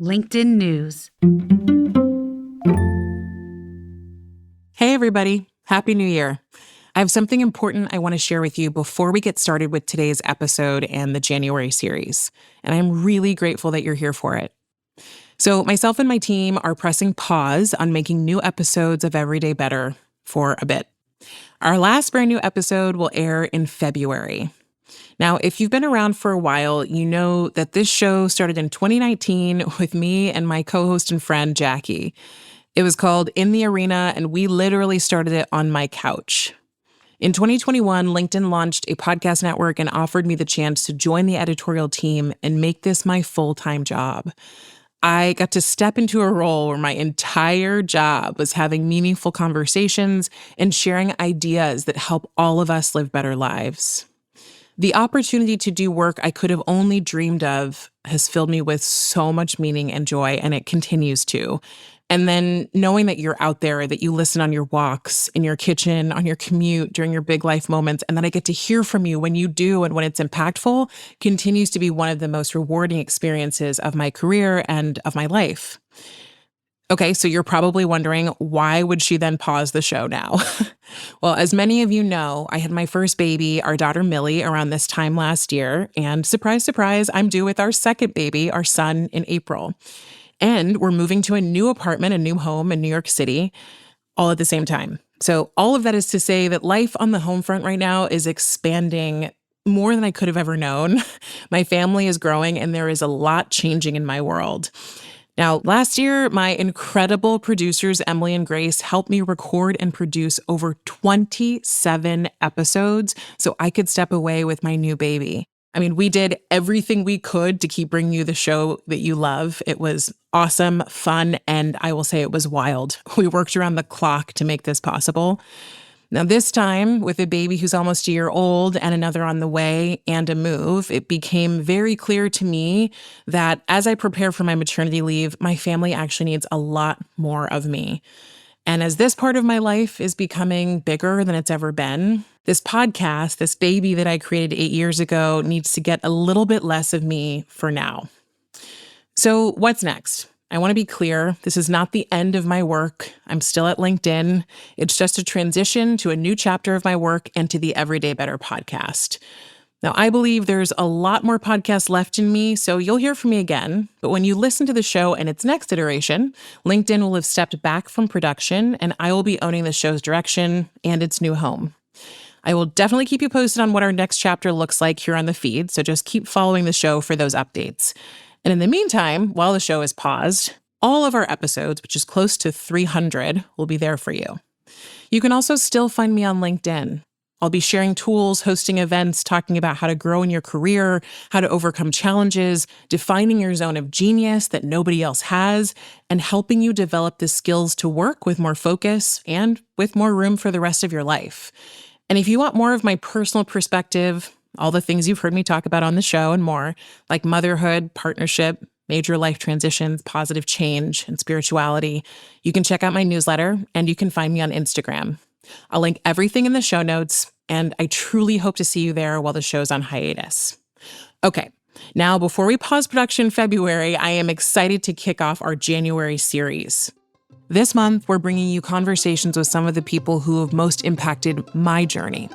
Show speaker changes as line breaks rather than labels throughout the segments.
LinkedIn News.
Hey, everybody. Happy New Year. I have something important I want to share with you before we get started with today's episode and the January series. And I'm really grateful that you're here for it. So myself and my team are pressing pause on making new episodes of Everyday Better for a bit. Our last brand new episode will air in February. Now, if you've been around for a while, you know that this show started in 2019 with me and my co-host and friend, Jackie. It was called In the Arena, and we literally started it on my couch. In 2021, LinkedIn launched a podcast network and offered me the chance to join the editorial team and make this my full-time job. I got to step into a role where my entire job was having meaningful conversations and sharing ideas that help all of us live better lives. The opportunity to do work I could have only dreamed of has filled me with so much meaning and joy, and it continues to. And then knowing that you're out there, that you listen on your walks, in your kitchen, on your commute, during your big life moments, and that I get to hear from you when you do and when it's impactful, continues to be one of the most rewarding experiences of my career and of my life. Okay, so you're probably wondering, why would she then pause the show now? Well, as many of you know, I had my first baby, our daughter Millie, around this time last year. And surprise, surprise, I'm due with our second baby, our son, in April. And we're moving to a new apartment, a new home in New York City, all at the same time. So all of that is to say that life on the home front right now is expanding more than I could have ever known. My family is growing, and there is a lot changing in my world. Now, last year, my incredible producers, Emily and Grace, helped me record and produce over 27 episodes so I could step away with my new baby. I mean, we did everything we could to keep bringing you the show that you love. It was awesome, fun, and I will say it was wild. We worked around the clock to make this possible. Now, this time, with a baby who's almost a year old and another on the way and a move, it became very clear to me that as I prepare for my maternity leave, my family actually needs a lot more of me. And as this part of my life is becoming bigger than it's ever been, this podcast, this baby that I created 8 years ago, needs to get a little bit less of me for now. So what's next? I want to be clear, this is not the end of my work. I'm still at LinkedIn. It's just a transition to a new chapter of my work and to the Everyday Better podcast. Now, I believe there's a lot more podcasts left in me, so you'll hear from me again. But when you listen to the show and its next iteration, LinkedIn will have stepped back from production, and I will be owning the show's direction and its new home. I will definitely keep you posted on what our next chapter looks like here on the feed, so just keep following the show for those updates. And in the meantime, while the show is paused, all of our episodes, which is close to 300, will be there for you. You can also still find me on LinkedIn. I'll be sharing tools, hosting events, talking about how to grow in your career, how to overcome challenges, defining your zone of genius that nobody else has, and helping you develop the skills to work with more focus and with more room for the rest of your life. And if you want more of my personal perspective, all the things you've heard me talk about on the show and more, like motherhood, partnership, major life transitions, positive change, and spirituality, you can check out my newsletter, and you can find me on Instagram. I'll link everything in the show notes, and I truly hope to see you there while the show's on hiatus. Okay, now before we pause production in February, I am excited to kick off our January series. This month, we're bringing you conversations with some of the people who have most impacted my journey.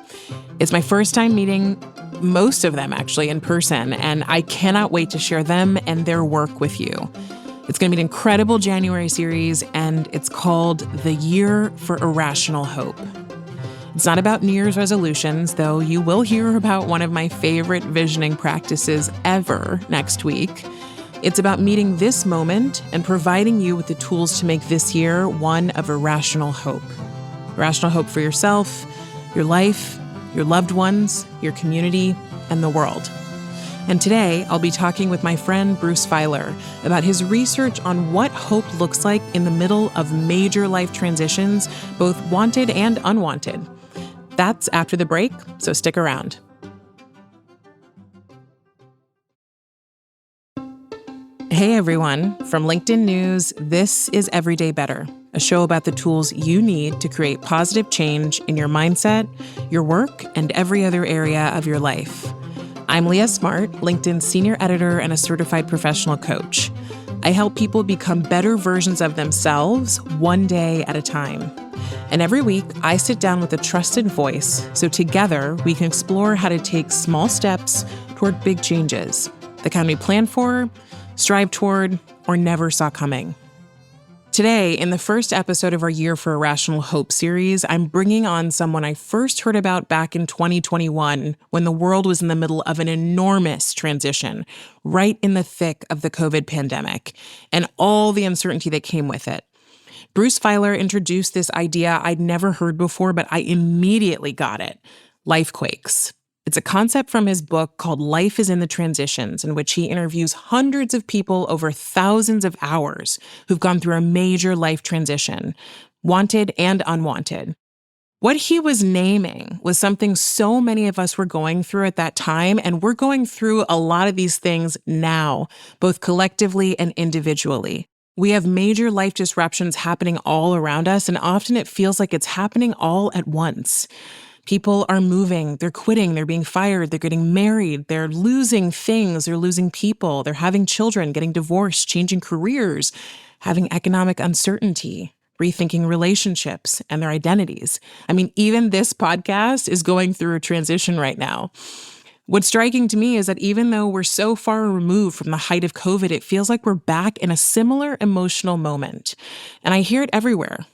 It's my first time meeting most of them actually in person, and I cannot wait to share them and their work with you. It's going to be an incredible January series, and it's called The Year for Irrational Hope. It's not about New Year's resolutions, though you will hear about one of my favorite visioning practices ever next week. It's about meeting this moment and providing you with the tools to make this year one of irrational hope. Irrational hope for yourself, your life, your loved ones, your community, and the world. And today, I'll be talking with my friend Bruce Feiler about his research on what hope looks like in the middle of major life transitions, both wanted and unwanted. That's after the break, so stick around. Hey everyone, from LinkedIn News, this is Everyday Better, a show about the tools you need to create positive change in your mindset, your work, and every other area of your life. I'm Leah Smart, LinkedIn's senior editor and a certified professional coach. I help people become better versions of themselves one day at a time. And every week, I sit down with a trusted voice so together we can explore how to take small steps toward big changes, the kind we plan for, strive toward, or never saw coming. Today, in the first episode of our Year for Irrational Hope series, I'm bringing on someone I first heard about back in 2021 when the world was in the middle of an enormous transition, right in the thick of the COVID pandemic, and all the uncertainty that came with it. Bruce Feiler introduced this idea I'd never heard before, but I immediately got it: Lifequakes. It's a concept from his book called Life is in the Transitions, in which he interviews hundreds of people over thousands of hours who've gone through a major life transition, wanted and unwanted. What he was naming was something so many of us were going through at that time, and we're going through a lot of these things now, both collectively and individually. We have major life disruptions happening all around us, and often it feels like it's happening all at once. People are moving, they're quitting, they're being fired, they're getting married, they're losing things, they're losing people, they're having children, getting divorced, changing careers, having economic uncertainty, rethinking relationships and their identities. I mean, even this podcast is going through a transition right now. What's striking to me is that even though we're so far removed from the height of COVID, it feels like we're back in a similar emotional moment. And I hear it everywhere,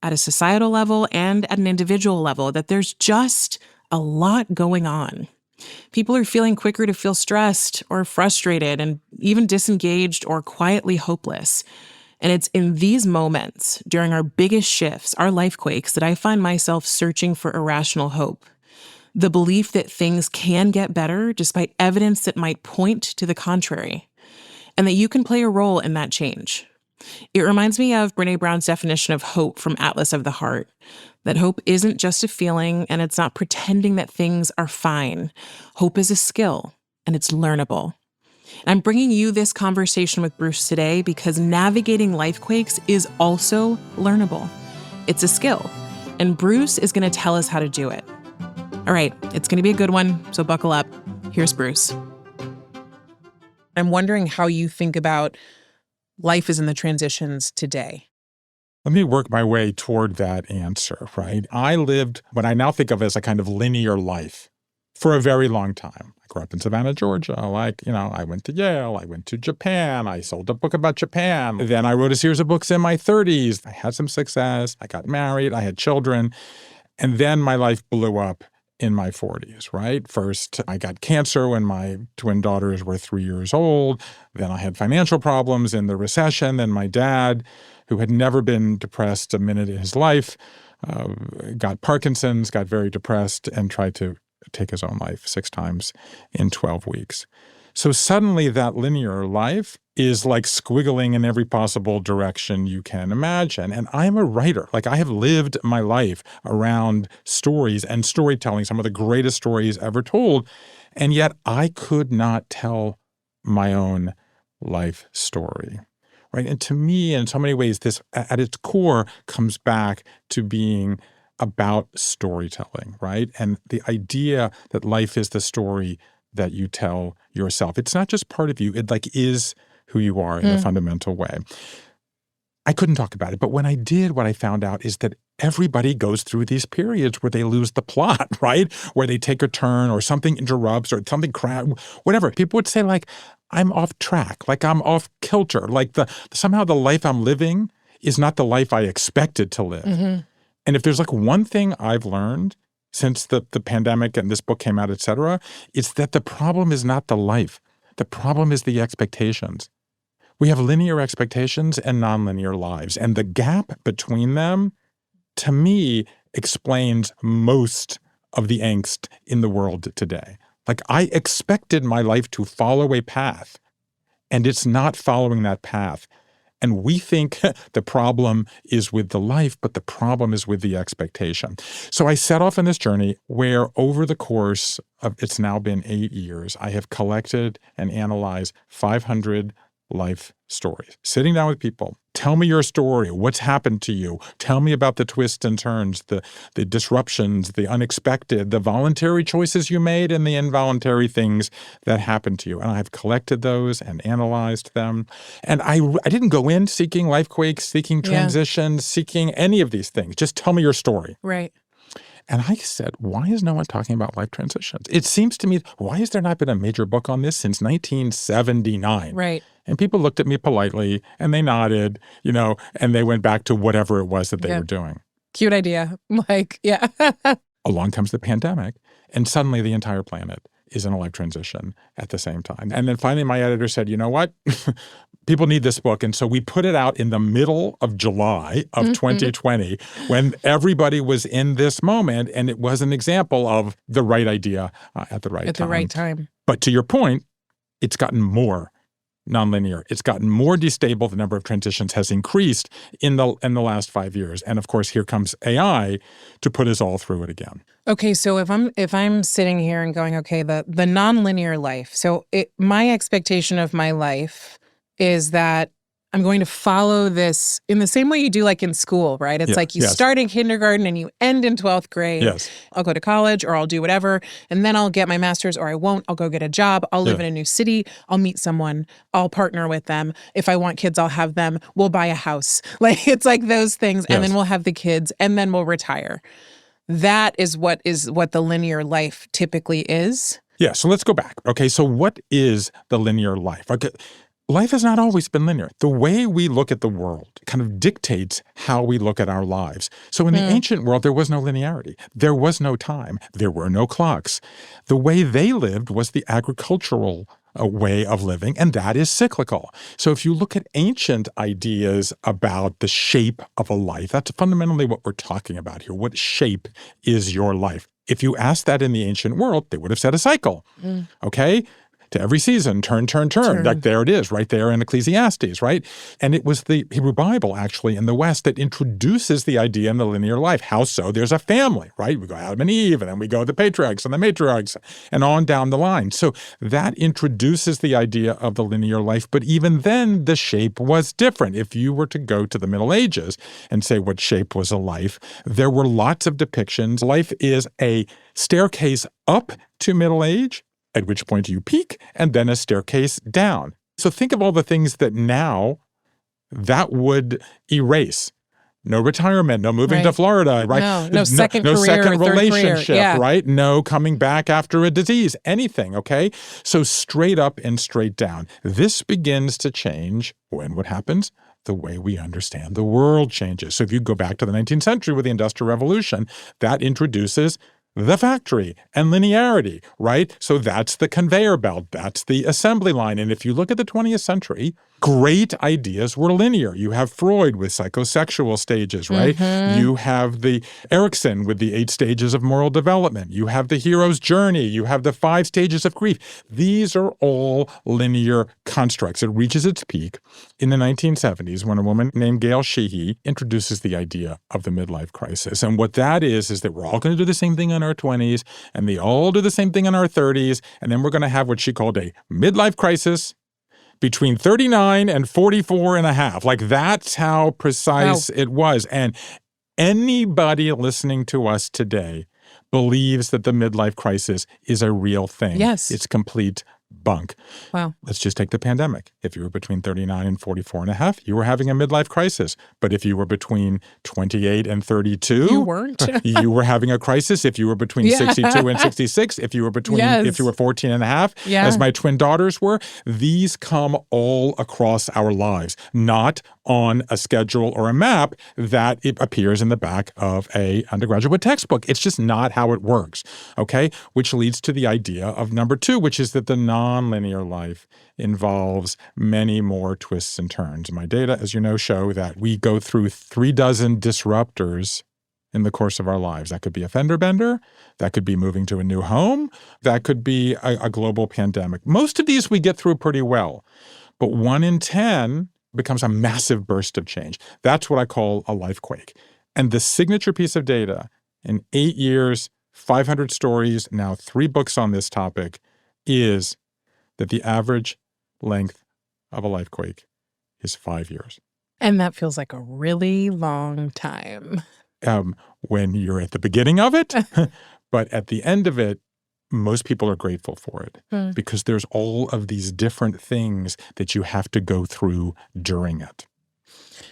at a societal level and at an individual level, that there's just a lot going on. People are feeling quicker to feel stressed or frustrated and even disengaged or quietly hopeless. And it's in these moments, during our biggest shifts, our lifequakes, that I find myself searching for irrational hope. The belief that things can get better despite evidence that might point to the contrary, and that you can play a role in that change. It reminds me of Brené Brown's definition of hope from Atlas of the Heart, that hope isn't just a feeling and it's not pretending that things are fine. Hope is a skill and it's learnable. I'm bringing you this conversation with Bruce today because navigating lifequakes is also learnable. It's a skill, and Bruce is going to tell us how to do it. All right, it's going to be a good one, so buckle up. Here's Bruce. I'm wondering how you think about life is in the transitions today.
Let me work my way toward that answer, right? I lived what I now think of as a kind of linear life for a very long time. I grew up in Savannah, Georgia. I went to Yale. I went to Japan. I sold a book about Japan. Then I wrote a series of books in my 30s. I had some success. I got married. I had children. And then my life blew up in my 40s, right? First, I got cancer when my twin daughters were 3 years old. Then I had financial problems in the recession. Then my dad, who had never been depressed a minute in his life, got Parkinson's, got very depressed, and tried to take his own life 6 times in 12 weeks. So suddenly that linear life is like squiggling in every possible direction you can imagine. And I'm a writer. I have lived my life around stories and storytelling, some of the greatest stories ever told. And yet I could not tell my own life story, right? And to me, in so many ways, this at its core comes back to being about storytelling, right? And the idea that life is the story that you tell yourself. It's not just part of you. It is who you are in a fundamental way. I couldn't talk about it, but when I did, what I found out is that everybody goes through these periods where they lose the plot, right? Where they take a turn or something interrupts or something whatever. People would say I'm off track, I'm off kilter, somehow the life I'm living is not the life I expected to live. Mm-hmm. And if there's one thing I've learned since the pandemic and this book came out, et cetera, it's that the problem is not the life. The problem is the expectations. We have linear expectations and nonlinear lives. And the gap between them, to me, explains most of the angst in the world today. I expected my life to follow a path, and it's not following that path. And we think the problem is with the life, but the problem is with the expectation. So I set off on this journey where over the course of, it's now been 8 years, I have collected and analyzed 500 life stories, sitting down with people, Tell me your story. What's happened to you? Tell me about the twists and turns, the disruptions, the unexpected, the voluntary choices you made, and the involuntary things that happened to you. And I've collected those and analyzed them. And I didn't go in seeking lifequakes, seeking transitions, seeking any of these things. Just tell me your story.
Right.
And I said, why is no one talking about life transitions? It seems to me, why has there not been a major book on this since 1979?
Right.
And people looked at me politely and they nodded, and they went back to whatever it was that they were doing.
Cute idea. Yeah.
Along comes the pandemic, and suddenly the entire planet is in a life transition at the same time. And then finally my editor said, you know what? People need this book. And so we put it out in the middle of July of 2020 when everybody was in this moment. And it was an example of the right idea at the right time.
At the right time.
But to your point, it's gotten more nonlinear. It's gotten more destable. The number of transitions has increased in the last 5 years. And of course, here comes AI to put us all through it again.
Okay, so if I'm sitting here and going, okay, the nonlinear life. So my expectation of my life is that I'm going to follow this in the same way you do like in school, right? It's like you start in kindergarten and you end in 12th grade.
Yes.
I'll go to college or I'll do whatever, and then I'll get my master's, or I won't. I'll go get a job. I'll live in a new city. I'll meet someone. I'll partner with them. If I want kids, I'll have them. We'll buy a house. It's like those things, and then we'll have the kids, and then we'll retire. That is what the linear life typically is.
Yeah, so let's go back. Okay, so what is the linear life? Okay. Life has not always been linear. The way we look at the world kind of dictates how we look at our lives. So in the ancient world, there was no linearity. There was no time. There were no clocks. The way they lived was the agricultural way of living, and that is cyclical. So if you look at ancient ideas about the shape of a life, that's fundamentally what we're talking about here. What shape is your life? If you asked that in the ancient world, they would have said a cycle, okay? To every season, turn. Like there it is, right there in Ecclesiastes, right? And it was the Hebrew Bible, actually, in the West that introduces the idea in the linear life. How so? There's a family, right? We go Adam and Eve, and then we go the patriarchs and the matriarchs, and on down the line. So that introduces the idea of the linear life. But even then, the shape was different. If you were to go to the Middle Ages and say what shape was a life, there were lots of depictions. Life is a staircase up to middle age, at which point you peak, and then a staircase down. So think of all the things that now that would erase. No retirement, no moving to Florida, right?
No second career,
second
third
relationship,
career.
right? No coming back after a disease, anything, okay? So straight up and straight down. This begins to change when what happens? The way we understand the world changes. So if you go back to the 19th century with the Industrial Revolution, that introduces the factory and linearity, right? So that's the conveyor belt. That's the assembly line. And if you look at the 20th century, great ideas were linear. You have Freud with psychosexual stages, right? You have the Erikson with the 8 stages of moral development. You have the hero's journey. You have the 5 stages of grief. These are all linear constructs. It reaches its peak in the 1970s when a woman named Gail Sheehy introduces the idea of the midlife crisis. And what that is that we're all going to do the same thing in our 20s, and they all do the same thing in our 30s, and then we're going to have what she called a midlife crisis between 39 and 44 and a half. Like that's how precise it was. And anybody listening to us today believes that the midlife crisis is a real thing.
Yes.
It's complete bunk.
Wow.
Let's just take the pandemic. If you were between 39 and 44 and a half, you were having a midlife crisis. But if you were between 28 and 32,
you weren't.
You were having a crisis. If you were between 62 and 66, if you were between, if you were 14 and a half, as my twin daughters were, these come all across our lives, not on a schedule or a map that it appears in the back of a undergraduate textbook. It's just not how it works, okay? Which leads to the idea of number 2, which is that the nonlinear life involves many more twists and turns. My data, as you know, show that we go through 36 disruptors in the course of our lives. That could be a fender bender. That could be moving to a new home. That could be a global pandemic. Most of these we get through pretty well, but 1 in 10 becomes a massive burst of change. That's what I call a lifequake. And the signature piece of data in 8 years, 500 stories, now 3 books on this topic, is that the average length of a lifequake is 5 years.
And that feels like a really long time.
When you're at the beginning of it, but at the end of it, most people are grateful for it because there's all of these different things that you have to go through during it.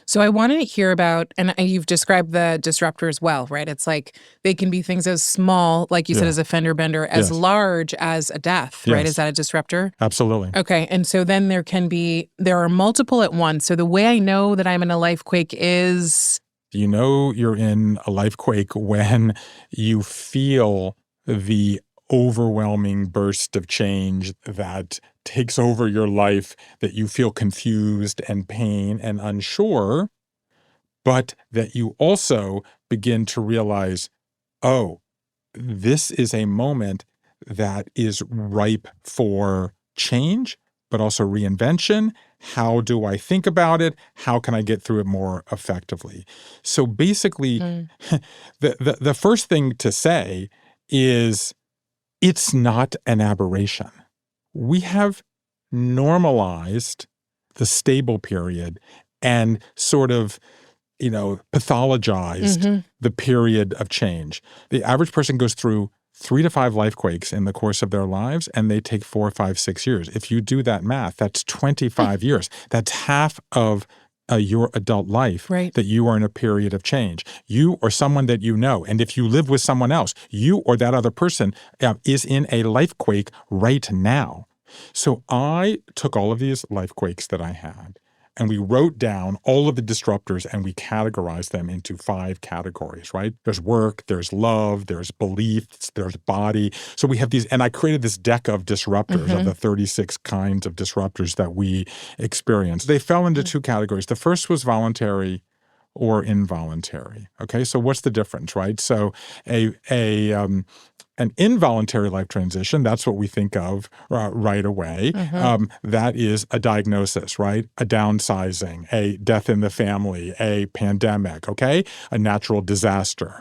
So I wanted to hear about, and you've described the disruptors well, right? It's like they can be things as small, like you said, as a fender bender, as large as a death, right? Is that a disruptor?
Absolutely.
Okay. And so then there are multiple at once. So the way I know that I'm in a lifequake is...
You know you're in a lifequake when you feel the overwhelming burst of change that takes over your life, that you feel confused and pain and unsure, but that you also begin to realize, oh, this is a moment that is ripe for change, but also reinvention. How do I think about it? How can I get through it more effectively? So basically, the first thing to say is it's not an aberration. We have normalized the stable period and sort of, pathologized the period of change. The average person goes through 3 to 5 lifequakes in the course of their lives, and they take 4, 5, 6 years. If you do that math, that's 25 years. That's half of your adult life that you are in a period of change. You or someone that you know, and if you live with someone else, you or that other person is in a lifequake right now. So I took all of these lifequakes that I had, and we wrote down all of the disruptors and we categorized them into 5 categories, right? There's work, there's love, there's beliefs, there's body. So we have these, and I created this deck of disruptors of the 36 kinds of disruptors that we experience. They fell into 2 categories. The first was voluntary or involuntary. Okay, so what's the difference, right? So an involuntary life transition, that's what we think of right away. That is a diagnosis, right? A downsizing, a death in the family, a pandemic, okay? A natural disaster.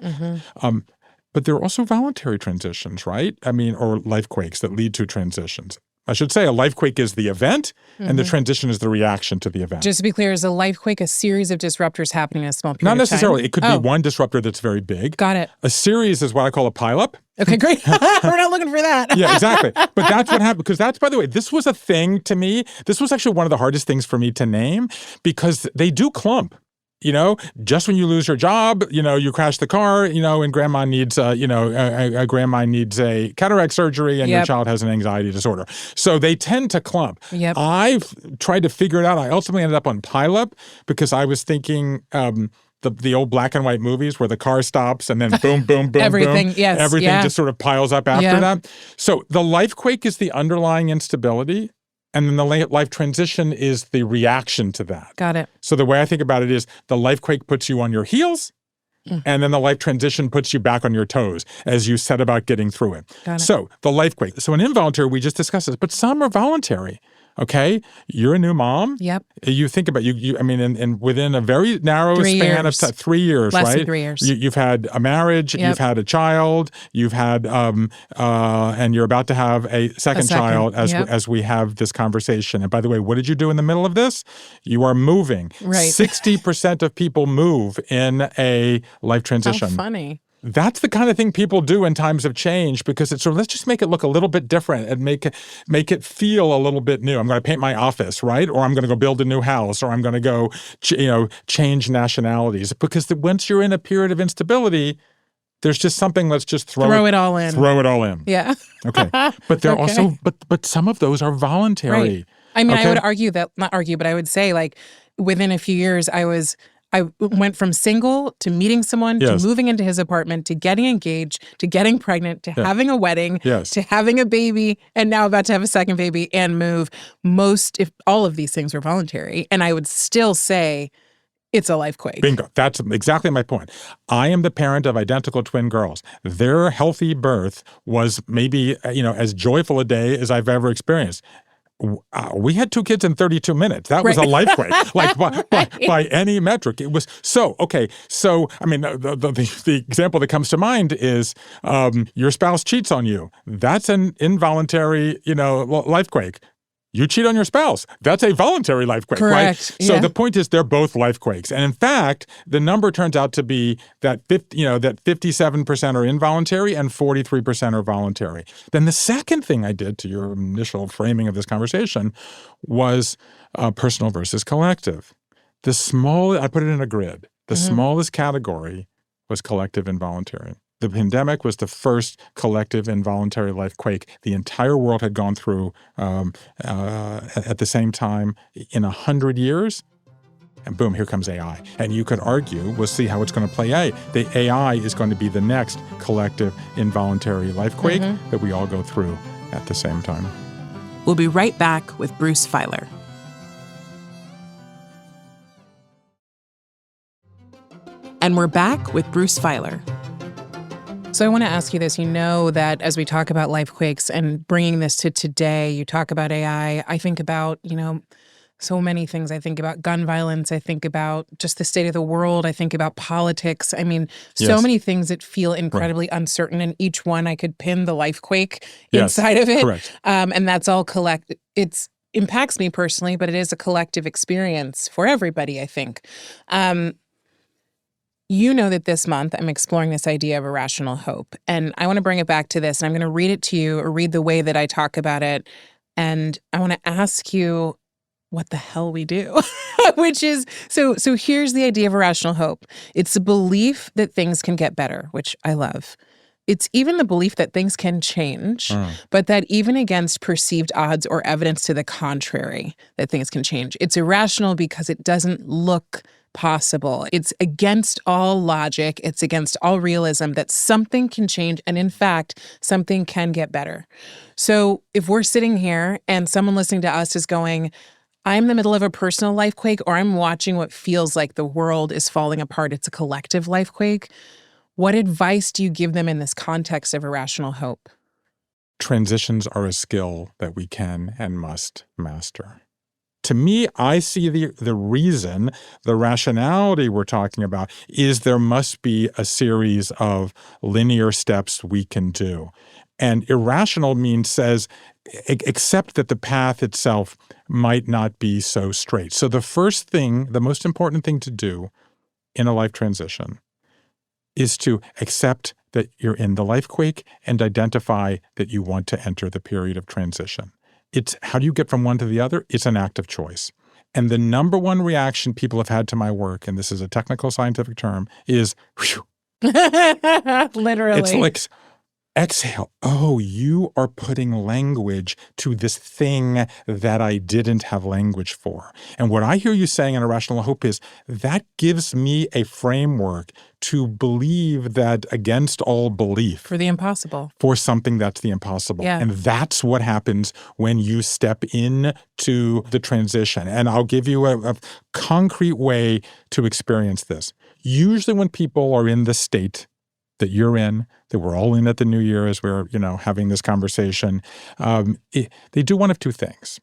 But there are also voluntary transitions, right? I mean, or lifequakes that lead to transitions. I should say a lifequake is the event, and the transition is the reaction to the event.
Just to be clear, is a lifequake a series of disruptors happening in a small period
Not
of time?
necessarily. It could be one disruptor that's very big.
Got it.
A series is what I call a pileup.
Okay, great. We're not looking for that.
Yeah, exactly. But that's what happened. Because that's, by the way, this was a thing to me. This was actually one of the hardest things for me to name because they do clump. Just when you lose your job, you crash the car, and grandma needs, grandma needs a cataract surgery and your child has an anxiety disorder. So they tend to clump. I've tried to figure it out. I ultimately ended up on pileup because I was thinking the old black and white movies where the car stops and then boom, boom, boom,
everything,
boom.
Yes,
everything just sort of piles up after that. So the lifequake is the underlying instability. And then the life transition is the reaction to that.
Got it.
So the way I think about it is the lifequake puts you on your heels, and then the life transition puts you back on your toes as you set about getting through it.
Got it.
So the lifequake. So an involuntary, we just discussed this, but some are voluntary. Okay, you're a new mom.
Yep.
You think about and within a very narrow
3
span
years.
of 3 years,
Less
right?
than 3 years.
You've had a marriage, you've had a child, you've had, and you're about to have a second child as we have this conversation. And by the way, what did you do in the middle of this? You are moving.
Right.
60% of people move in a life transition.
How funny.
That's the kind of thing people do in times of change because it's sort of, let's just make it look a little bit different and make it feel a little bit new. I'm going to paint my office, right? Or I'm going to go build a new house, or I'm going to go, change nationalities. Because once you're in a period of instability, there's just something. Let's just throw it all in. Throw it all in.
Yeah.
Okay. But there are also, but some of those are voluntary.
Right. I mean, I would argue that, not argue, but I would say like within a few years, I went from single to meeting someone to moving into his apartment to getting engaged to getting pregnant to having a wedding to having a baby and now about to have a second baby and move. If all of these things were voluntary, and I would still say it's a lifequake.
Bingo. That's exactly my point. I am the parent of identical twin girls. Their healthy birth was maybe as joyful a day as I've ever experienced. We had 2 kids in 32 minutes. That was a lifequake, by any metric. It was so okay. So I mean, the example that comes to mind is your spouse cheats on you. That's an involuntary, lifequake. You cheat on your spouse. That's a voluntary lifequake, right?
Correct.
So
Yeah.
the point is they're both lifequakes. And in fact, the number turns out to be that 57% are involuntary and 43% are voluntary. Then the second thing I did to your initial framing of this conversation was personal versus collective. I put it in a grid. The smallest category was collective involuntary. The pandemic was the first collective involuntary lifequake the entire world had gone through at the same time in 100 years. And boom, here comes AI. And you could argue, we'll see how it's going to play out. The AI is going to be the next collective involuntary lifequake that we all go through at the same time.
We'll be right back with Bruce Feiler. And we're back with Bruce Feiler. So I want to ask you this. You know that as we talk about lifequakes and bringing this to today, you talk about AI. I think about, so many things. I think about gun violence. I think about just the state of the world. I think about politics. I mean, so many things that feel incredibly uncertain. And each one I could pin the lifequake inside of it.
Correct.
And that's all collective. It impacts me personally, but it is a collective experience for everybody, I think. You know that this month I'm exploring this idea of irrational hope. And I want to bring it back to this. And I'm going to read it to you or read the way that I talk about it. And I want to ask you what the hell we do, which is, so here's the idea of irrational hope. It's a belief that things can get better, which I love. It's even the belief that things can change, but that even against perceived odds or evidence to the contrary, that things can change. It's irrational because it doesn't look possible. It's against all logic. It's against all realism that something can change. And in fact, something can get better. So if we're sitting here and someone listening to us is going, I'm in the middle of a personal lifequake, or I'm watching what feels like the world is falling apart. It's a collective lifequake. What advice do you give them in this context of irrational hope?
Transitions are a skill that we can and must master. To me, I see the reason, the rationality we're talking about is there must be a series of linear steps we can do. And irrational says, accept that the path itself might not be so straight. So the first thing, the most important thing to do in a life transition is to accept that you're in the lifequake and identify that you want to enter the period of transition. It's how do you get from one to the other? It's an act of choice. And the number one reaction people have had to my work, and this is a technical scientific term, is whew.
Literally.
It's like, exhale. Oh, you are putting language to this thing that I didn't have language for. And what I hear you saying in Irrational Hope is that gives me a framework to believe that against all belief.
For the impossible.
For something that's the impossible.
Yeah.
And that's what happens when you step into the transition. And I'll give you a concrete way to experience this. Usually when people are in the state that you're in, that we're all in at the new year as we're, having this conversation, they do one of two things.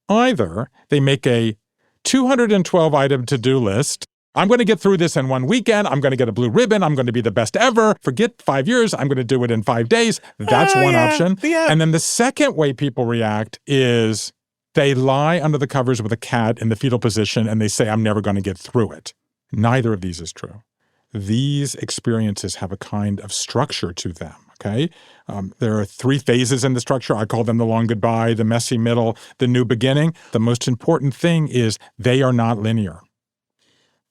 Either they make a 212-item to-do list. I'm going to get through this in one weekend. I'm going to get a blue ribbon. I'm going to be the best ever. Forget 5 years. I'm going to do it in 5 days. That's one option. Yeah. And then the second way people react is they lie under the covers with a cat in the fetal position and they say, I'm never going to get through it. Neither of these is true. These experiences have a kind of structure to them, okay? There are 3 phases in the structure. I call them the long goodbye, the messy middle, the new beginning. The most important thing is they are not linear.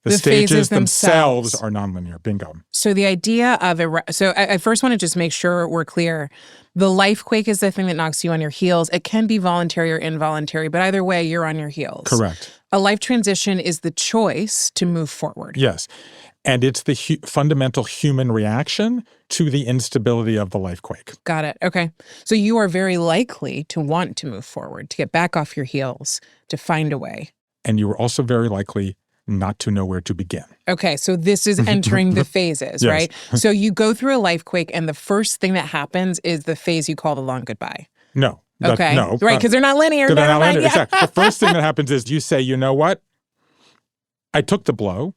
The stages themselves are nonlinear. Bingo.
So the idea of so I first want to just make sure we're clear. The lifequake is the thing that knocks you on your heels. It can be voluntary or involuntary, but either way, you're on your heels.
Correct.
A life transition is the choice to move forward.
Yes. And it's the fundamental human reaction to the instability of the lifequake.
Got it. Okay. So you are very likely to want to move forward, to get back off your heels, to find a way.
And you are also very likely not to know where to begin.
Okay, so this is entering the phases,
Yes.
right? So you go through a lifequake, and the first thing that happens is the phase you call the long goodbye.
No.
Okay.
No.
Right, because they're not linear.
They're not linear.
Yeah.
Exactly. The first thing that happens is you say, you know what? I took the blow.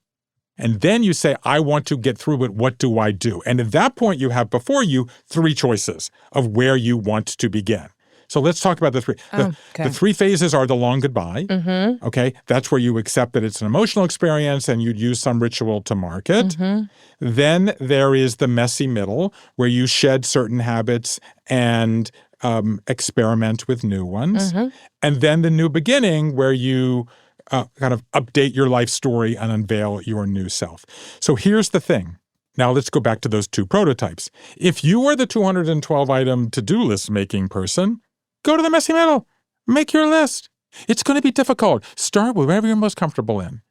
And then you say, I want to get through it. What do I do? And at that point, you have before you 3 choices of where you want to begin. So let's talk about the three. The three phases are the long goodbye.
Mm-hmm.
Okay. That's where you accept that it's an emotional experience and you'd use some ritual to mark it.
Mm-hmm.
Then there is the messy middle where you shed certain habits and experiment with new ones.
Mm-hmm.
And then the new beginning where you kind of update your life story and unveil your new self. So here's the thing. Now let's go back to those two prototypes. If you are the 212 item to-do list making person, go to the messy middle. Make your list. It's going to be difficult. Start with whatever you're most comfortable in.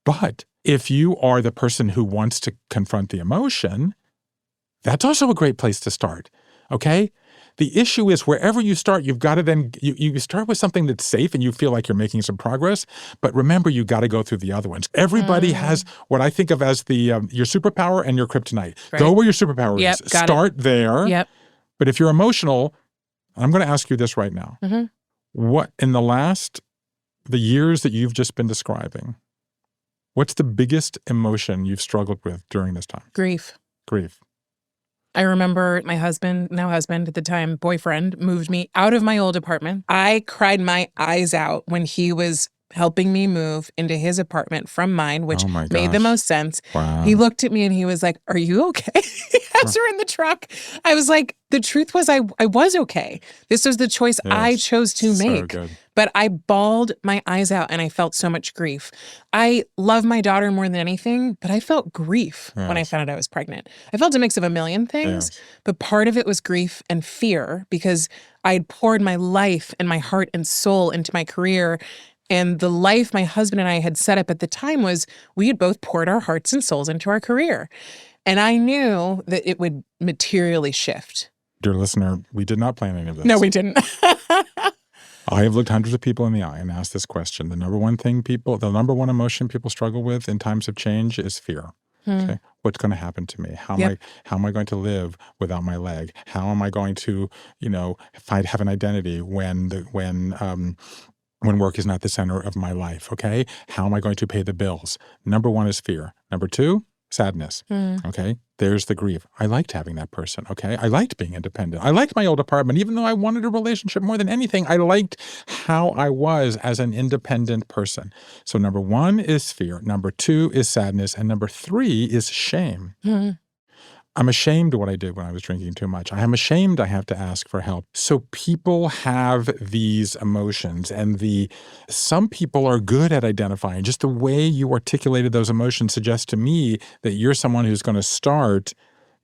But if you are the person who wants to confront the emotion, that's also a great place to start. Okay? The issue is wherever you start, you've got to then, you start with something that's safe and you feel like you're making some progress. But remember, you got to go through the other ones. Everybody has what I think of as the your superpower and your kryptonite.
Right.
Go where your superpower is. Start there.
Yep.
But if you're emotional, I'm going to ask you this right now.
Mm-hmm.
What, in the years that you've just been describing, what's the biggest emotion you've struggled with during this time?
Grief.
Grief.
I remember my husband, now husband at the time, boyfriend, moved me out of my old apartment. I cried my eyes out when he was helping me move into his apartment from mine, which made the most sense.
Wow.
He looked at me and he was like, "Are you okay?" As we're in the truck. I was like, the truth was I was okay. This was the choice I chose to make.
Good.
But I bawled my eyes out and I felt so much grief. I love my daughter more than anything, but I felt grief when I found out I was pregnant. I felt a mix of a million things, but part of it was grief and fear because I had poured my life and my heart and soul into my career. And the life my husband and I had set up at the time was we had both poured our hearts and souls into our career. And I knew that it would materially shift.
Dear listener, we did not plan any of this.
No, we didn't.
I have looked hundreds of people in the eye and asked this question. The number one emotion people struggle with in times of change is fear. Okay. What's going to happen to me? How am I going to live without my leg? How am I going to, have an identity when work is not the center of my life? Okay. How am I going to pay the bills? Number one is fear. Number two, sadness. Okay. There's the grief. I liked having that person. Okay. I liked being independent. I liked my old apartment. Even though I wanted a relationship more than anything, I liked how I was as an independent person. So number one is fear. Number two is sadness. And number three is shame. I'm ashamed of what I did when I was drinking too much. I am ashamed I have to ask for help. So people have these emotions, and some people are good at identifying. Just the way you articulated those emotions suggests to me that you're someone who's going to start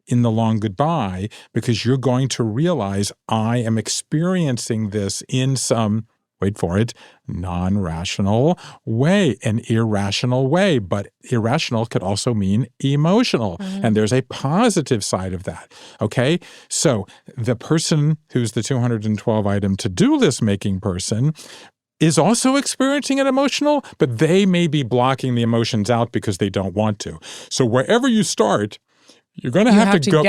in the long goodbye because you're going to realize I am experiencing this in some, wait for it, non-rational way, an irrational way. But irrational could also mean emotional. And there's a positive side of that. Okay? So the person who's the 212 item to-do list making person is also experiencing an emotional, but they may be blocking the emotions out because they don't want to. So wherever you start, you're going to have to go.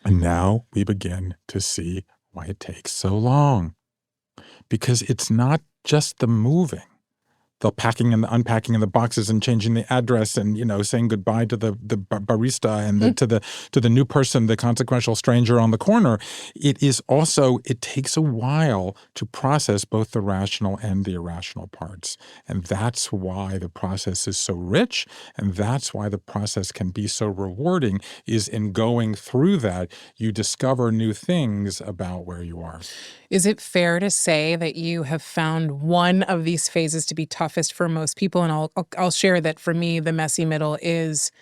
And now we begin to see why it takes so long. Because it's not just the moving, the packing and the unpacking of the boxes and changing the address and, saying goodbye to the barista and to the new person, the consequential stranger on the corner. It takes a while to process both the rational and the irrational parts. And that's why the process is so rich. And that's why the process can be so rewarding, is in going through that, you discover new things about where you are.
Is it fair to say that you have found one of these phases to be toughest for most people? And I'll share that for me, the messy middle is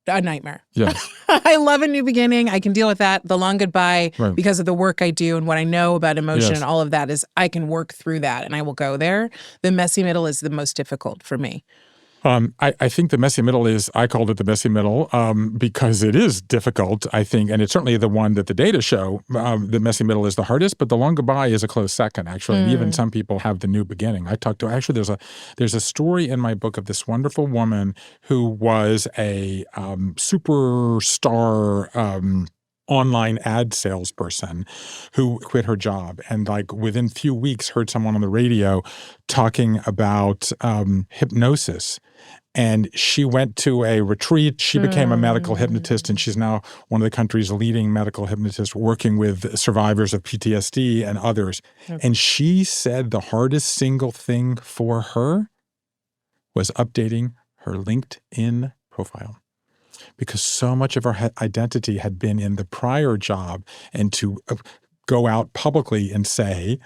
a nightmare.
Yes.
I love a new beginning. I can deal with that. The long goodbye, because of the work I do and what I know about emotion and all of that, is I can work through that and I will go there. The messy middle is the most difficult for me.
I think the messy middle I called it the messy middle because it is difficult, I think, and it's certainly the one that the data show. The messy middle is the hardest, but the long goodbye is a close second, actually. And even some people have the new beginning. There's a story in my book of this wonderful woman who was a superstar online ad salesperson who quit her job and like within a few weeks heard someone on the radio talking about hypnosis. And she went to a retreat. She became a medical hypnotist, and she's now one of the country's leading medical hypnotists working with survivors of PTSD and others. Okay. And she said the hardest single thing for her was updating her LinkedIn profile, because so much of her identity had been in the prior job, and to go out publicly and say,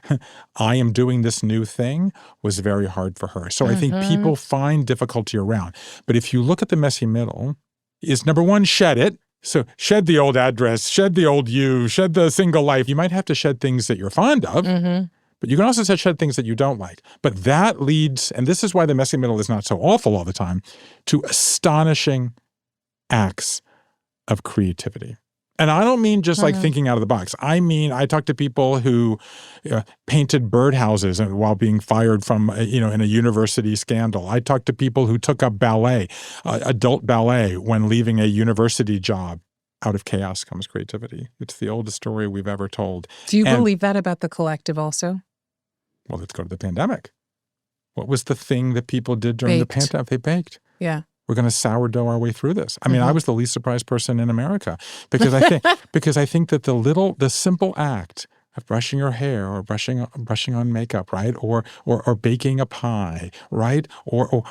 I am doing this new thing was very hard for her. So I think people find difficulty around. But if you look at the messy middle, is number one, shed it. So shed the old address, shed the old you, shed the single life. You might have to shed things that you're fond of, but you can also shed things that you don't like. But that leads, and this is why the messy middle is not so awful all the time, to astonishing acts of creativity. And I don't mean just like thinking out of the box. I mean, I talk to people who painted birdhouses while being fired from, in a university scandal. I talk to people who took up ballet, adult ballet, when leaving a university job. Out of chaos comes creativity. It's the oldest story we've ever told.
Do you believe that about the collective also?
Well, let's go to the pandemic. What was the thing that people did during the pandemic? They baked.
Yeah.
We're going to sourdough our way through this. I mean, I was the least surprised person in America because I think that the simple act of brushing your hair or brushing on makeup, right, or baking a pie, right, or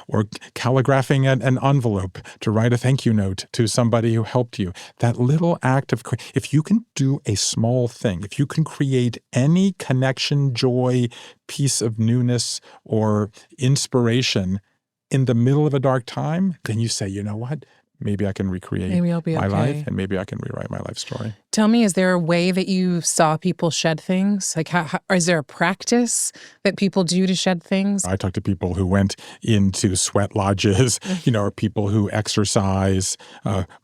calligraphing an envelope to write a thank you note to somebody who helped you. That little act of if you can do a small thing, if you can create any connection, joy, piece of newness, or inspiration in the middle of a dark time, then you say, you know what? Maybe I can recreate my life, and maybe I can rewrite my life story.
Tell me, is there a way that you saw people shed things? Like, is there a practice that people do to shed things?
I talk to people who went into sweat lodges, or people who exercise.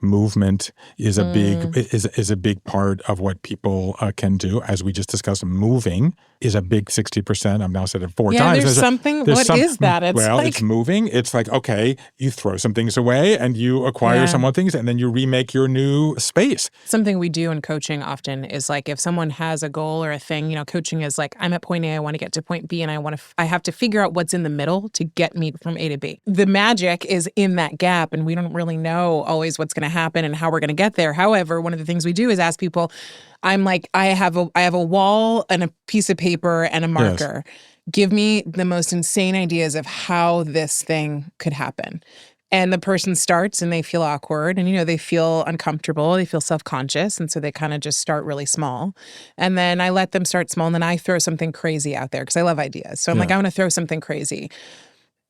Movement is a big part of what people can do. As we just discussed, moving is a big 60%. I've now said it 4 times.
There's something. What is that?
It's moving. It's like, okay, you throw some things away and you acquire some more things, and then you remake your new space.
Something we do in coaching often is like, if someone has a goal or a thing, coaching is like, I'm at point A, I want to get to point B, and I have to figure out what's in the middle to get me from A to B. The magic is in that gap, and we don't really know always what's going to happen and how we're going to get there. However, one of the things we do is ask people, I'm like, I have a wall and a piece of paper and a marker. Yes. Give me the most insane ideas of how this thing could happen. And the person starts and they feel awkward and, they feel uncomfortable, they feel self-conscious. And so they kind of just start really small. And then I let them start small, and then I throw something crazy out there because I love ideas. So I'm like, I want to throw something crazy.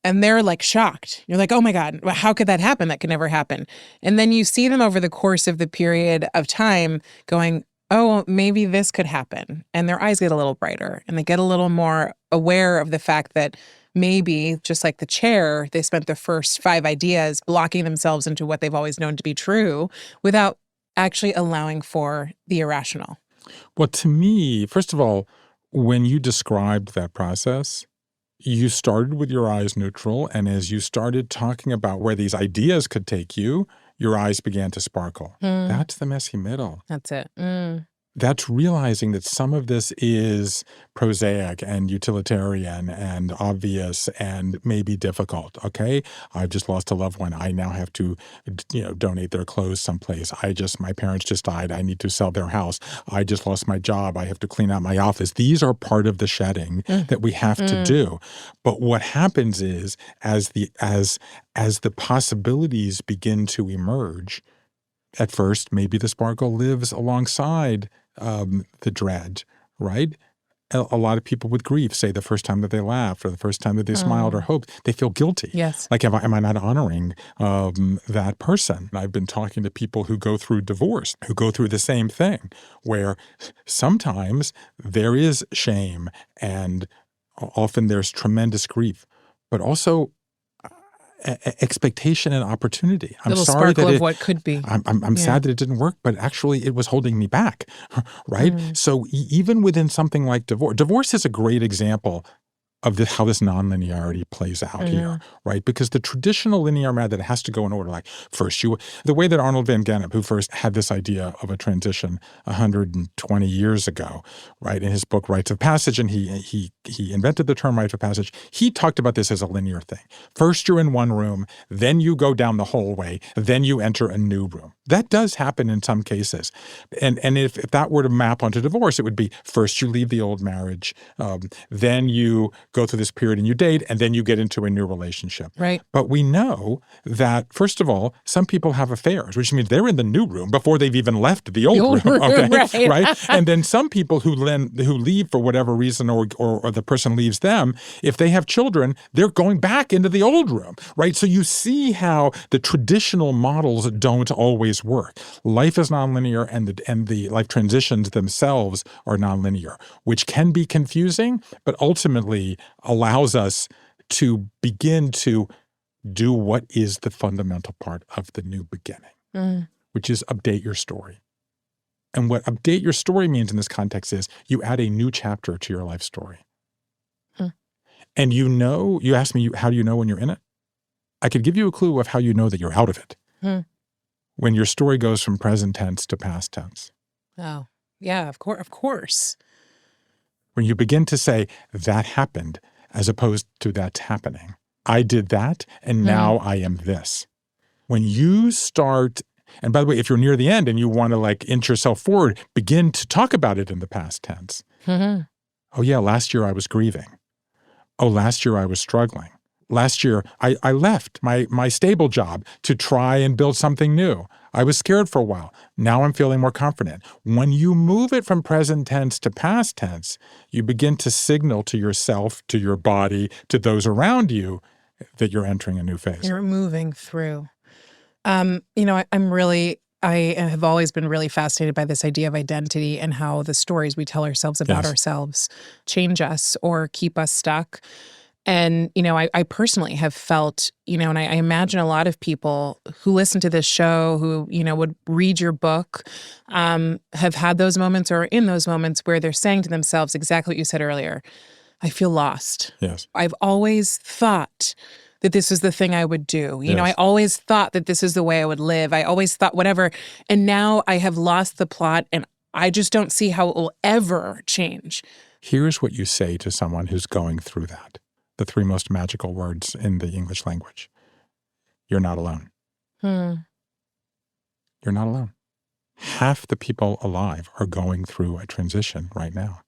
And they're like shocked. You're like, oh my God, how could that happen? That could never happen. And then you see them over the course of the period of time going, oh, maybe this could happen. And their eyes get a little brighter and they get a little more aware of the fact that maybe, just like the chair, they spent the first 5 ideas blocking themselves into what they've always known to be true without actually allowing for the irrational.
Well, to me, first of all, when you described that process, you started with your eyes neutral, and as you started talking about where these ideas could take you, your eyes began to sparkle. That's the messy middle.
That's it.
That's realizing that some of this is prosaic and utilitarian and obvious and maybe difficult, okay? I've just lost a loved one. I now have to, donate their clothes someplace. My parents just died. I need to sell their house. I just lost my job. I have to clean out my office. These are part of the shedding that we have to do. But what happens is, as the possibilities begin to emerge, at first, maybe the sparkle lives alongside the dread, right? A lot of people with grief say the first time that they laughed or the first time that they smiled or hoped, they feel guilty.
Yes.
Like, am I not honoring that person? I've been talking to people who go through divorce, who go through the same thing, where sometimes there is shame and often there's tremendous grief, but also expectation and opportunity. I'm
little
sorry
sparkle
that
of what could be.
I'm sad that it didn't work, but actually it was holding me back, right? So even within something like divorce is a great example of how this nonlinearity plays out here, right? Because the traditional linear method has to go in order. Like the way that Arnold van Gennep, who first had this idea of a transition 120 years ago, right, in his book Rites of Passage, and he invented the term Rites of Passage. He talked about this as a linear thing. First you're in one room, then you go down the hallway, then you enter a new room. That does happen in some cases. And if that were to map onto divorce, it would be first you leave the old marriage, then you go through this period and you date, and then you get into a new relationship.
Right.
But we know that, first of all, some people have affairs, which means they're in the new room before they've even left the old room. Okay? Right? And then some people who leave for whatever reason, or the person leaves them, if they have children, they're going back into the old room, right? So you see how the traditional models don't always work. Life is nonlinear, and the life transitions themselves are nonlinear, which can be confusing, but ultimately allows us to begin to do what is the fundamental part of the new beginning, which is update your story. And what update your story means in this context is you add a new chapter to your life story. And you asked me, how do you know when you're in it? I could give you a clue of how you know that you're out of it. When your story goes from present tense to past tense.
Oh, yeah, of course.
When you begin to say, that happened, as opposed to that's happening. I did that, and now I am this. When you start, and by the way, if you're near the end and you want to inch yourself forward, begin to talk about it in the past tense. Oh yeah, last year I was grieving. Oh, last year I was struggling. Last year I left my stable job to try and build something new. I was scared for a while. Now I'm feeling more confident. When you move it from present tense to past tense, you begin to signal to yourself, to your body, to those around you that you're entering a new phase.
You're moving through. I have always been really fascinated by this idea of identity and how the stories we tell ourselves about ourselves change us or keep us stuck. And, I personally have felt, and I imagine a lot of people who listen to this show, who, would read your book, have had those moments or in those moments where they're saying to themselves exactly what you said earlier. I feel lost.
Yes.
I've always thought that this is the thing I would do. I always thought that this is the way I would live. I always thought whatever. And now I have lost the plot, and I just don't see how it will ever change.
Here's what you say to someone who's going through that. The three most magical words in the English language. You're not alone. You're not alone. Half the people alive are going through a transition right now.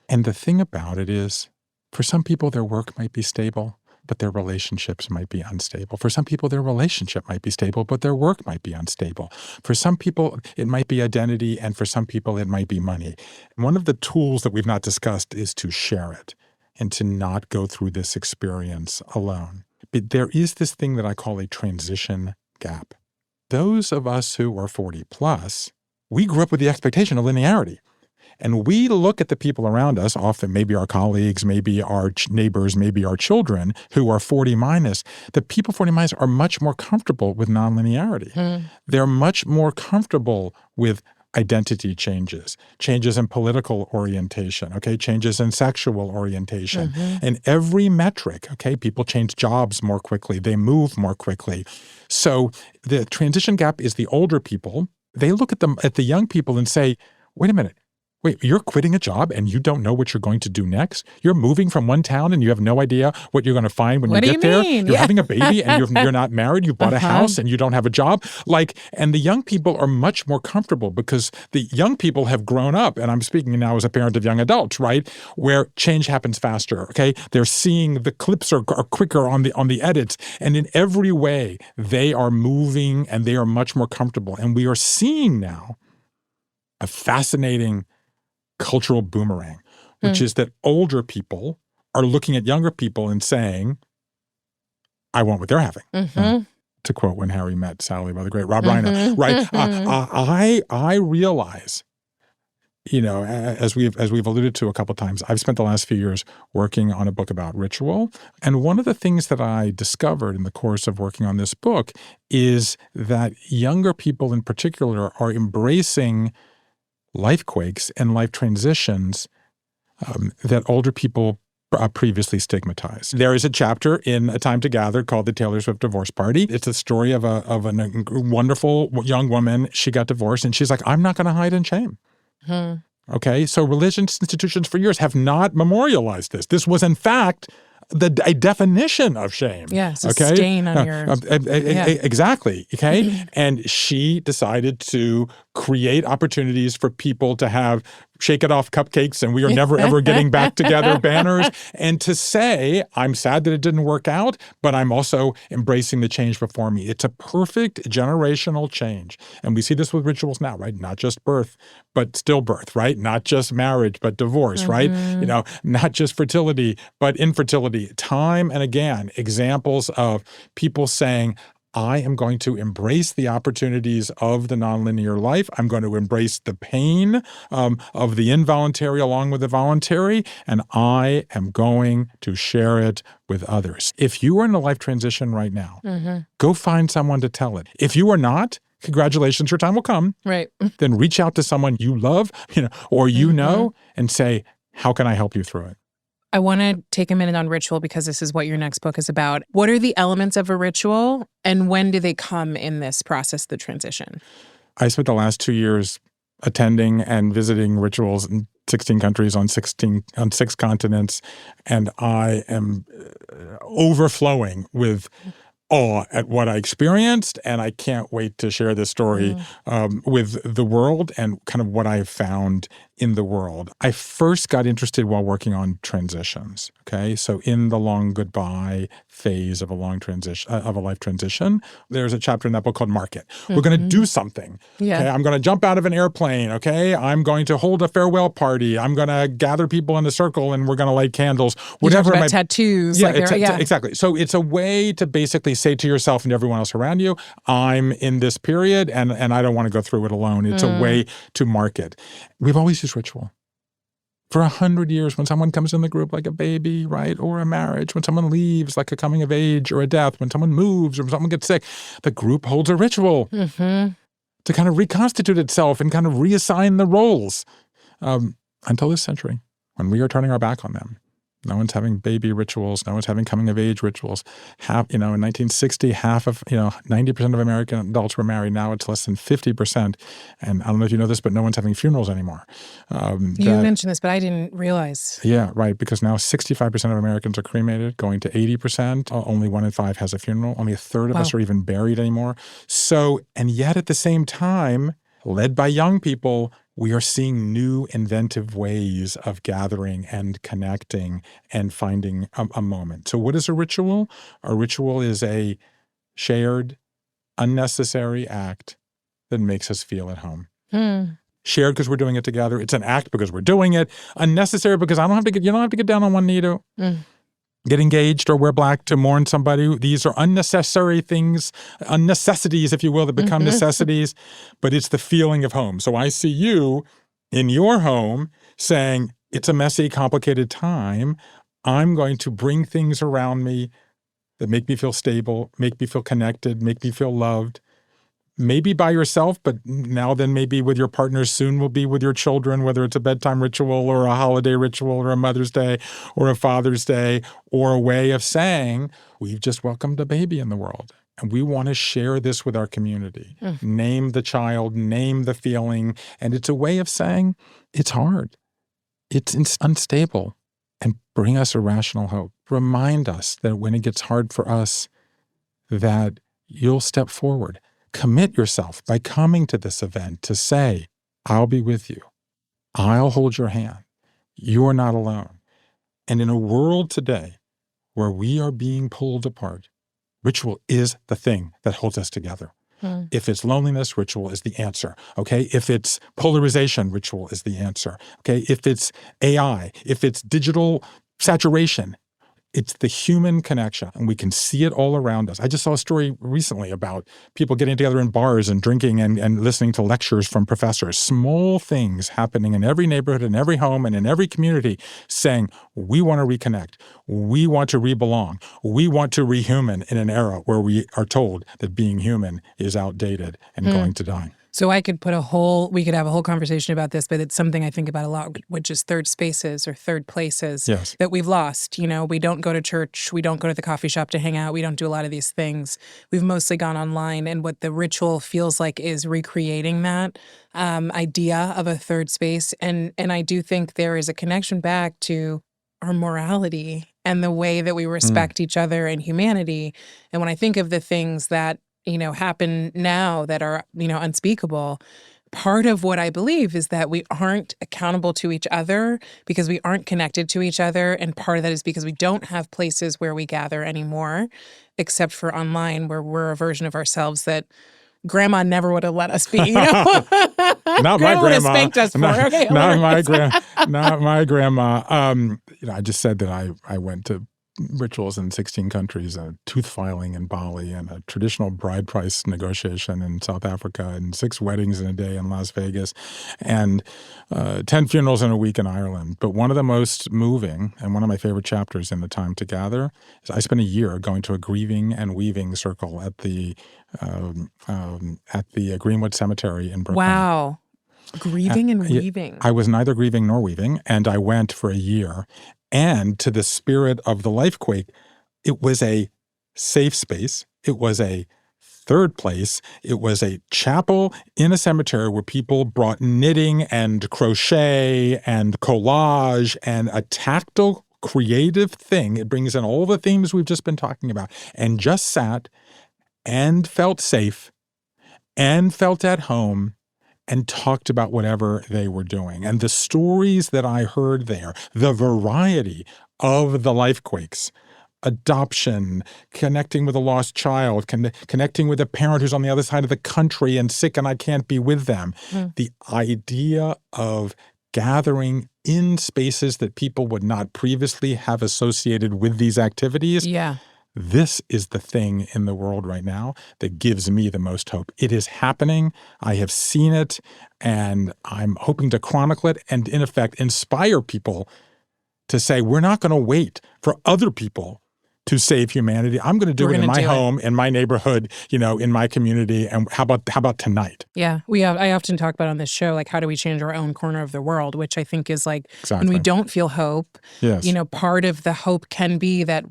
And the thing about it is, for some people, their work might be stable, but their relationships might be unstable. For some people, their relationship might be stable, but their work might be unstable. For some people, it might be identity, and for some people, it might be money. And one of the tools that we've not discussed is to share it and to not go through this experience alone. But there is this thing that I call a transition gap. Those of us who are 40 plus, we grew up with the expectation of linearity. And we look at the people around us, often maybe our colleagues, maybe our neighbors, maybe our children who are 40 minus. The people 40 minus are much more comfortable with nonlinearity. They're much more comfortable with identity changes in political orientation, changes in sexual orientation. And every metric, people change jobs more quickly. They move more quickly. So the transition gap is the older people. They look at the young people and say, wait a minute. Wait, you're quitting a job and you don't know what you're going to do next? You're moving from one town and you have no idea what you're going to find when you get there? You're having a baby and you're not married. You bought a house and you don't have a job. And the young people are much more comfortable because the young people have grown up, and I'm speaking now as a parent of young adults, right? Where change happens faster, They're seeing the clips are quicker on the edits. And in every way, they are moving and they are much more comfortable. And we are seeing now a fascinating cultural boomerang, which is that older people are looking at younger people and saying, I want what they're having. To quote When Harry Met Sally by the great Rob Reiner, right? I realize, as we've alluded to a couple of times, I've spent the last few years working on a book about ritual. And one of the things that I discovered in the course of working on this book is that younger people in particular are embracing lifequakes and life transitions that older people previously stigmatized. There is a chapter in A Time to Gather called The Taylor Swift Divorce Party. It's a story of a wonderful young woman. She got divorced, and she's like, I'm not going to hide in shame. Okay, so religious institutions for years have not memorialized this. This was, in fact, a definition of shame.
Yeah, it's a stain on your...
Exactly, okay? And she decided to create opportunities for people to have shake it off cupcakes and we are never, ever getting back together banners, and to say, I'm sad that it didn't work out, but I'm also embracing the change before me. It's a perfect generational change. And we see this with rituals now, right? Not just birth, but stillbirth, right? Not just marriage, but divorce, right? You know, not just fertility, but infertility. Time and again, examples of people saying, I am going to embrace the opportunities of the nonlinear life. I'm going to embrace the pain of the involuntary along with the voluntary, and I am going to share it with others. If you are in a life transition right now, go find someone to tell it. If you are not, congratulations, your time will come.
Right.
Then reach out to someone you love, or you know, and say, how can I help you through it?
I want to take a minute on ritual because this is what your next book is about. What are the elements of a ritual and when do they come in this process, the transition?
I spent the last 2 years attending and visiting rituals in 16 countries on 6 continents, and I am overflowing with awe at what I experienced, and I can't wait to share this story with the world and kind of what I have found in the world. I first got interested while working on transitions, okay? So in the long goodbye phase of a life transition, there's a chapter in that book called Market. We're going to do something, okay? I'm going to jump out of an airplane, okay? I'm going to hold a farewell party. I'm going to gather people in a circle and we're going to light candles. Whatever.
You talked about tattoos.
Exactly. So it's a way to basically say to yourself and everyone else around you, I'm in this period and I don't want to go through it alone. It's a way to mark it. We've always used ritual. For 100 years, when someone comes in the group like a baby, right, or a marriage, when someone leaves like a coming of age or a death, when someone moves or when someone gets sick, the group holds a ritual to kind of reconstitute itself and kind of reassign the roles until this century, when we are turning our back on them. No one's having baby rituals. No one's having coming of age rituals. In 1960, 90% of American adults were married. Now it's less than 50%. And I don't know if you know this, but no one's having funerals anymore.
You mentioned this, but I didn't realize.
Yeah, right. Because now 65% of Americans are cremated, going to 80%. Only 1 in 5 has a funeral. Only a third of us are even buried anymore. So, and yet at the same time, led by young people, we are seeing new inventive ways of gathering and connecting and finding a moment. So what is a ritual? A ritual is a shared, unnecessary act that makes us feel at home. Shared because we're doing it together. It's an act because we're doing it. Unnecessary because you don't have to get down on one knee to get engaged or wear black to mourn somebody. These are unnecessary things, unnecessities, if you will, that become necessities, but it's the feeling of home. So I see you in your home saying, it's a messy, complicated time. I'm going to bring things around me that make me feel stable, make me feel connected, make me feel loved. Maybe by yourself, but now then maybe with your partner, soon will be with your children, whether it's a bedtime ritual or a holiday ritual or a Mother's Day or a Father's Day or a way of saying, we've just welcomed a baby in the world. And we want to share this with our community. Name the child, name the feeling. And it's a way of saying, it's hard. It's unstable. And bring us irrational hope. Remind us that when it gets hard for us, that you'll step forward. Commit yourself by coming to this event to say, I'll be with you. I'll hold your hand. You are not alone. And in a world today where we are being pulled apart, ritual is the thing that holds us together. If it's loneliness, ritual is the answer. Okay. If it's polarization, ritual is the answer. Okay. If it's AI, if it's digital saturation, it's the human connection, and we can see it all around us. I just saw a story recently about people getting together in bars and drinking and listening to lectures from professors. Small things happening in every neighborhood, in every home, and in every community saying, we want to reconnect. We want to rebelong. We want to rehuman in an era where we are told that being human is outdated and going to die.
So we could have a whole conversation about this, but it's something I think about a lot, which is third spaces or third places
Yes.
that we've lost. We don't go to church. We don't go to the coffee shop to hang out. We don't do a lot of these things. We've mostly gone online. And what the ritual feels like is recreating that idea of a third space. And I do think there is a connection back to our morality and the way that we respect each other and humanity. And when I think of the things that happen now that are, unspeakable. Part of what I believe is that we aren't accountable to each other because we aren't connected to each other. And part of that is because we don't have places where we gather anymore, except for online, where we're a version of ourselves that Grandma never would have let us be.
Not my grandma.
Would have spanked us for.
Not my grandma. I just said that I went to rituals in 16 countries, tooth filing in Bali, and a traditional bride price negotiation in South Africa, and 6 weddings in a day in Las Vegas, and 10 funerals in a week in Ireland. But one of the most moving and one of my favorite chapters in The Time to Gather is I spent a year going to a grieving and weaving circle at the Greenwood Cemetery in Brooklyn.
Wow. Grieving and weaving.
I was neither grieving nor weaving, and I went for a year. And to the spirit of the Lifequake, it was a safe space. It was a third place. It was a chapel in a cemetery where people brought knitting and crochet and collage and a tactile, creative thing. It brings in all the themes we've just been talking about, and just sat and felt safe and felt at home and talked about whatever they were doing. And the stories that I heard there, the variety of the Lifequakes, adoption, connecting with a lost child, connecting with a parent who's on the other side of the country and sick and I can't be with them. The idea of gathering in spaces that people would not previously have associated with these activities.
Yeah.
This is the thing in the world right now that gives me the most hope. It is happening. I have seen it, and I'm hoping to chronicle it and, in effect, inspire people to say, we're not going to wait for other people to save humanity. I'm going to do it in my home, in my neighborhood, in my community. And how about tonight?
Yeah. I often talk about on this show, like, how do we change our own corner of the world, which I think is like
Exactly.
when we don't feel hope,
Yes.
Part of the hope can be that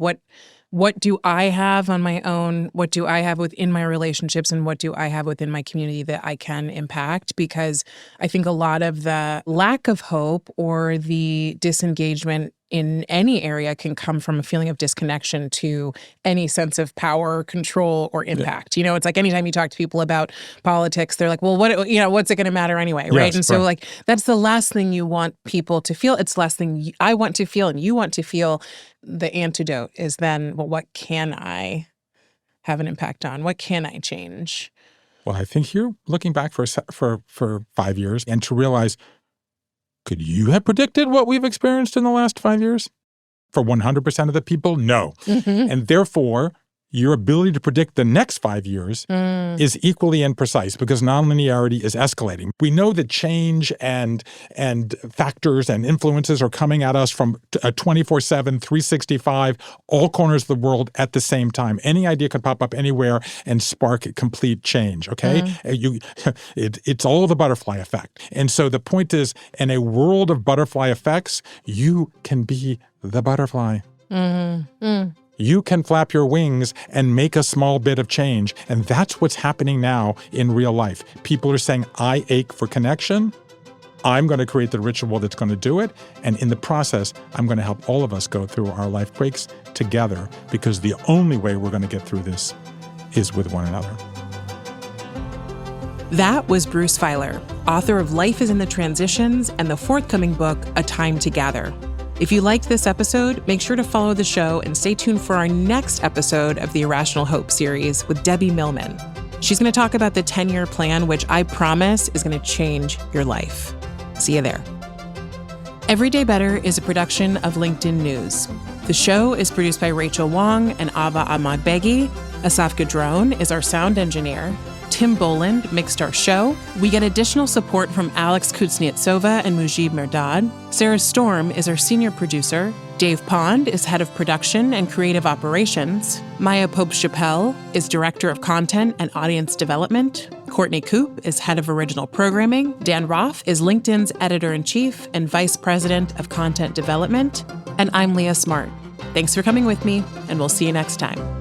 what do I have on my own? What do I have within my relationships, and what do I have within my community that I can impact? Because I think a lot of the lack of hope or the disengagement in any area can come from a feeling of disconnection to any sense of power, control, or impact.
Yeah.
It's like anytime you talk to people about politics, they're like, well, what's it going to matter anyway, right?
Yes,
and so
right.
like, that's the last thing you want people to feel. It's the last thing I want to feel and you want to feel. The antidote is then, well, what can I have an impact on? What can I change?
Well, I think you're looking back for 5 years and to realize, could you have predicted what we've experienced in the last 5 years? For 100% of the people, no.
Mm-hmm.
And therefore, your ability to predict the next 5 years is equally imprecise because nonlinearity is escalating. We know that change and factors and influences are coming at us from 24/7, 365, all corners of the world at the same time. Any idea could pop up anywhere and spark complete change, okay? It's all the butterfly effect. And so the point is, in a world of butterfly effects, you can be the butterfly. You can flap your wings and make a small bit of change. And that's what's happening now in real life. People are saying, I ache for connection. I'm going to create the ritual that's going to do it. And in the process, I'm going to help all of us go through our Lifequakes together, because the only way we're going to get through this is with one another.
That was Bruce Feiler, author of Life is in the Transitions and the forthcoming book, A Time to Gather. If you liked this episode, make sure to follow the show and stay tuned for our next episode of the Irrational Hope series with Debbie Millman. She's going to talk about the 10-year plan, which I promise is going to change your life. See you there. Everyday Better is a production of LinkedIn News. The show is produced by Rachel Wong and Ava Ahmad-Begi. Asaf Gadron is our sound engineer. Tim Boland mixed our show. We get additional support from Alex Kuznetsova and Mujib Merdad. Sarah Storm is our senior producer. Dave Pond is head of production and creative operations. Maya Pope-Chappelle is director of content and audience development. Courtney Koop is head of original programming. Dan Roth is LinkedIn's editor-in-chief and vice president of content development. And I'm Leah Smart. Thanks for coming with me, and we'll see you next time.